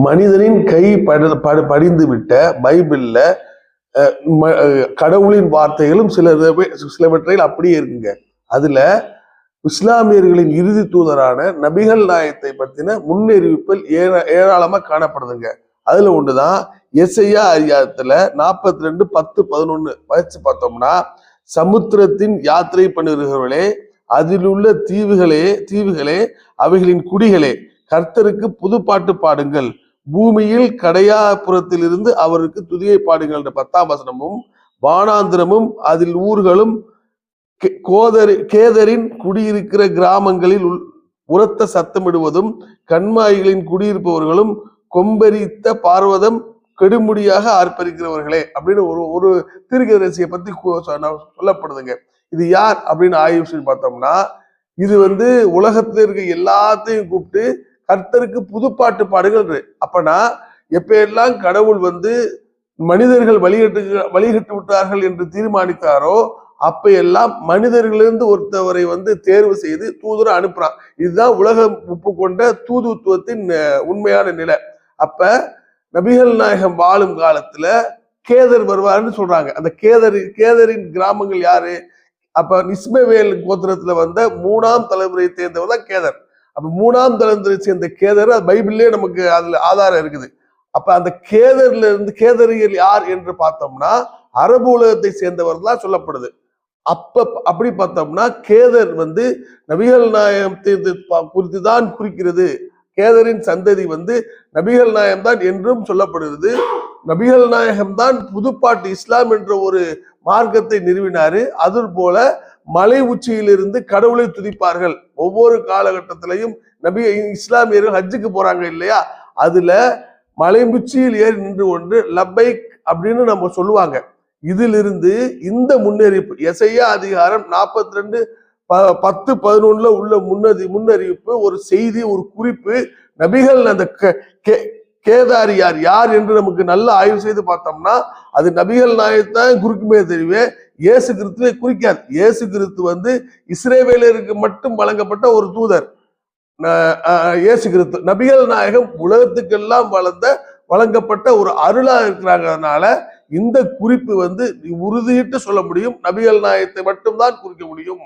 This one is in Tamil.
மனிதனின் கை படிந்து விட்ட பைபிள்ல கடவுளின் வார்த்தைகளும் சிலவற்றையில் அப்படியே இருக்குங்க. அதுல இஸ்லாமியர்களின் இறுதி தூதரான நபிகள் நாயகத்தை பத்தின முன்னறிவிப்பில் ஏராளமா காணப்படுதுங்க. அதுல ஒண்ணுதான் எசையா அதிகாரத்துல 42:10-11 வச்சு பார்த்தோம்னா, சமுத்திரத்தின் யாத்திரை பண்ணுகிறவர்களே, அதில் உள்ள தீவுகளே அவைகளின் குடிகளே, கர்த்தருக்கு புதுப்பாட்டு பாடுங்கள், பூமியில் கடையாப்புறத்தில் இருந்து அவருக்கு துதியை பாடுங்கள் என்ற 10ஆம் வசனமும், வானாந்திரமும் அதில் ஊர்களும் கேதரின் குடியிருக்கிற கிராமங்களில் உரத்த சத்தமிடுவதும், கண்மாய்களின் குடியிருப்பவர்களும் கொம்பரித்த பார்வதம் கெடுமுடியாக ஆர்ப்பரிக்கிறவர்களே அப்படின்னு ஒரு தீர்க்கதரிசியை பத்தி சொல்லப்படுதுங்க. இது யார் அப்படின்னு ஆய்வு செய்து பார்த்தோம்னா, இது உலகத்துல இருக்க எல்லாத்தையும் கூப்பிட்டு கர்த்தருக்கு புதுப்பாட்டு பாடுகள். அப்பனா எப்ப எல்லாம் கடவுள் மனிதர்கள் வழிகட்டு விட்டார்கள் என்று தீர்மானித்தாரோ அப்ப எல்லாம் மனிதர்களிலிருந்து ஒருத்தவரை தேர்வு செய்து தூதரை அனுப்புறான். இதுதான் உலகம் ஒப்புக்கொண்ட தூதுத்துவத்தின் உண்மையான நிலை. அப்ப நபிகள் நாயகம் வாழும் காலத்துல கேதர் வருவாருன்னு சொல்றாங்க. அந்த கேதரின் கிராமங்கள் யாரு? அப்ப இஸ்மவேல் கோத்திரத்துல 3ஆம் தலைமுறையை சேர்ந்தவர் தான் கேதர். அப்ப 3ஆம் தலைமுறை சேர்ந்த கேதர் பைபிள்லயே நமக்கு அதுல ஆதாரம் இருக்குது. அப்ப அந்த கேதரியல் யார் என்று பார்த்தோம்னா அரபு உலகத்தை சேர்ந்தவர் தான் சொல்லப்படுது. அப்படி பார்த்தோம்னா கேதர் நபிகள் நாயகத்தை குறித்து தான் குறிக்கிறது. கேதரின் சந்ததி நபிகள் நாயகம் தான் என்றும் சொல்லப்படுகிறது. நபிகள் நாயகம் தான் புதுப்பாட்டு இஸ்லாம் என்ற ஒரு மார்க்கத்தை நிறுவினாரு. அது போல மலை உச்சியிலிருந்து கடவுளை துதிப்பார்கள். ஒவ்வொரு காலகட்டத்திலையும் இஸ்லாமியர்கள் ஹஜ்ஜுக்கு போறாங்க இல்லையா, அதுல மலை உச்சியில் ஏறி நின்று கொண்டு லப்பைக் அப்படின்னு நம்ம சொல்லுவாங்க. இதிலிருந்து இந்த முன்னறிவிப்பு எசையா அதிகாரம் 42:10-11 உள்ள முன்னறிவிப்பு ஒரு செய்தி, ஒரு குறிப்பு. நபிகள் அந்த கேதாரியார் யார் என்று நமக்கு நல்ல ஆய்வு செய்து பார்த்தோம்னா அது நபிகள் நாயகத்தான் குறிக்குமே தெரியவே இயேசு கிறிஸ்துவை குறிக்காது. இயேசு கிறிஸ்து இஸ்ரவேலருக்கு மட்டும் வழங்கப்பட்ட ஒரு தூதர். இயேசு கிறிஸ்து நபிகள் நாயகம் உலகத்துக்கெல்லாம் வழங்கப்பட்ட ஒரு அருளா இருக்கிறாங்கிறதுனால இந்த குறிப்பு உறுதியிட்டு சொல்ல முடியும், நபிகள் நாயகத்தை மட்டும்தான் குறிக்க முடியும்.